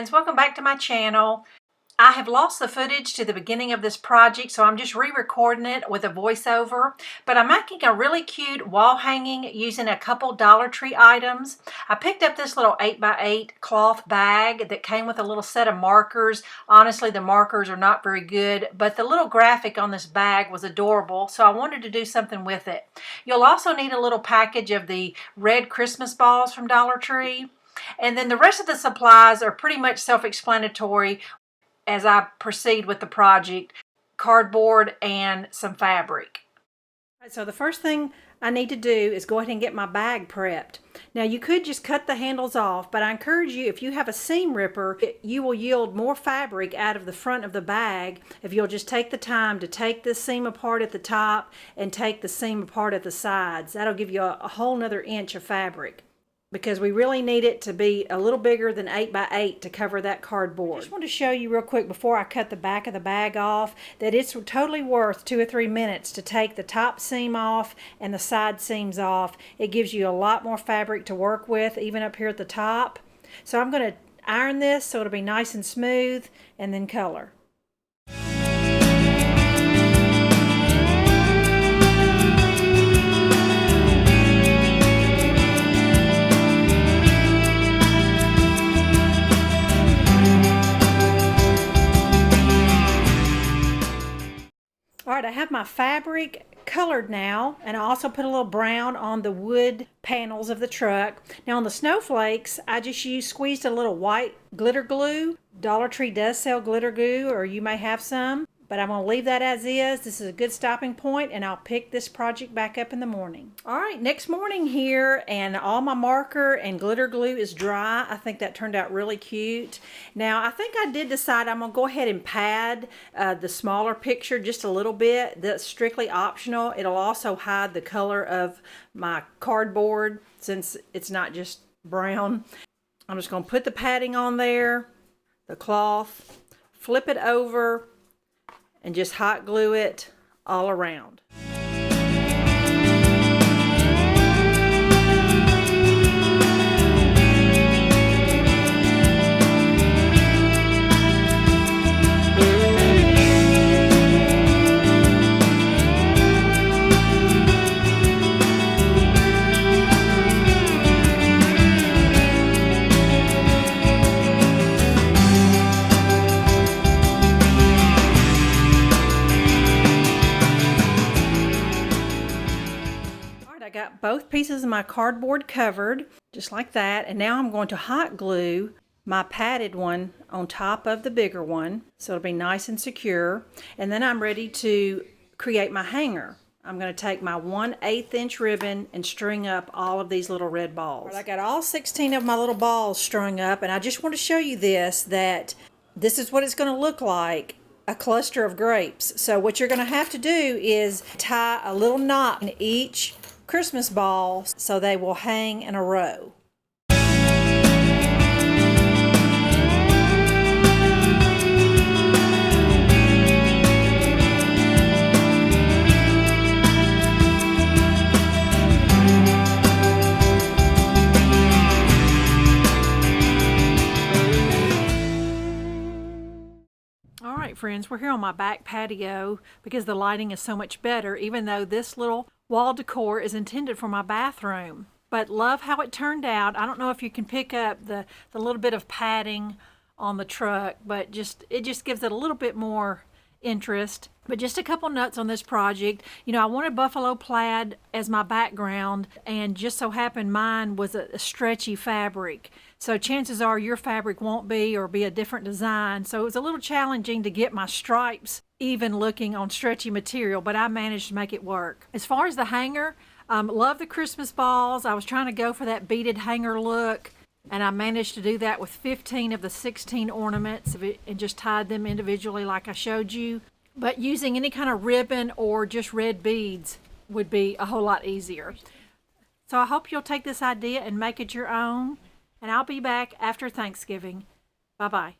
friends, welcome back to my channel. I have lost the footage to the beginning of this project, so I'm just re-recording it with a voiceover, but I'm making a really cute wall hanging using a couple Dollar Tree items. I picked up this little 8x8 cloth bag that came with a little set of markers. Honestly, the markers are not very good, but the little graphic on this bag was adorable, so I wanted to do something with it. You'll also need a little package of the red Christmas balls from Dollar Tree. And then the rest of the supplies are pretty much self-explanatory as I proceed with the project: cardboard and some fabric. So the first thing I need to do is go ahead and get my bag prepped. Now you could just cut the handles off, but I encourage you, if you have a seam ripper, you will yield more fabric out of the front of the bag if you'll just take the time to take this seam apart at the top and take the seam apart at the sides. That'll give you a whole nother inch of fabric, because we really need it to be a little bigger than 8x8 to cover that cardboard. I just want to show you real quick before I cut the back of the bag off that it's totally worth 2 or 3 minutes to take the top seam off and the side seams off. It gives you a lot more fabric to work with, even up here at the top. So I'm going to iron this so it'll be nice and smooth, and then color. Alright, I have my fabric colored now, and I also put a little brown on the wood panels of the truck. Now on the snowflakes, I just squeezed a little white glitter glue. Dollar Tree does sell glitter glue, or you may have some, but I'm going to leave that as is. This is a good stopping point, and I'll pick this project back up in the morning. Alright, next morning here, and all my marker and glitter glue is dry. I think that turned out really cute. Now I think I did decide I'm going to go ahead and pad the smaller picture just a little bit. That's strictly optional. It'll also hide the color of my cardboard since it's not just brown. I'm just going to put the padding on there, the cloth, flip it over, and just hot glue it all around. Got both pieces of my cardboard covered just like that, and now I'm going to hot glue my padded one on top of the bigger one so it'll be nice and secure. And then I'm ready to create my hanger. I'm going to take my 1/8 inch ribbon and string up all of these little red balls. I got all 16 of my little balls strung up, and I just want to show you that this is what it's going to look like, a cluster of grapes. So what you're going to have to do is tie a little knot in each Christmas ball so they will hang in a row. Alright friends, we're here on my back patio because the lighting is so much better, even though this little wall decor is intended for my bathroom. But love how it turned out. I don't know if you can pick up the little bit of padding on the truck, but it just gives it a little bit more interest. But just a couple notes on this project. You know, I wanted buffalo plaid as my background, and just so happened mine was a stretchy fabric. So chances are your fabric won't be, or be a different design. So it was a little challenging to get my stripes even looking on stretchy material, but I managed to make it work. As far as the hanger, love the Christmas balls. I was trying to go for that beaded hanger look, and I managed to do that with 15 of the 16 ornaments and just tied them individually like I showed you. But using any kind of ribbon or just red beads would be a whole lot easier. So I hope you'll take this idea and make it your own, and I'll be back after Thanksgiving. Bye-bye.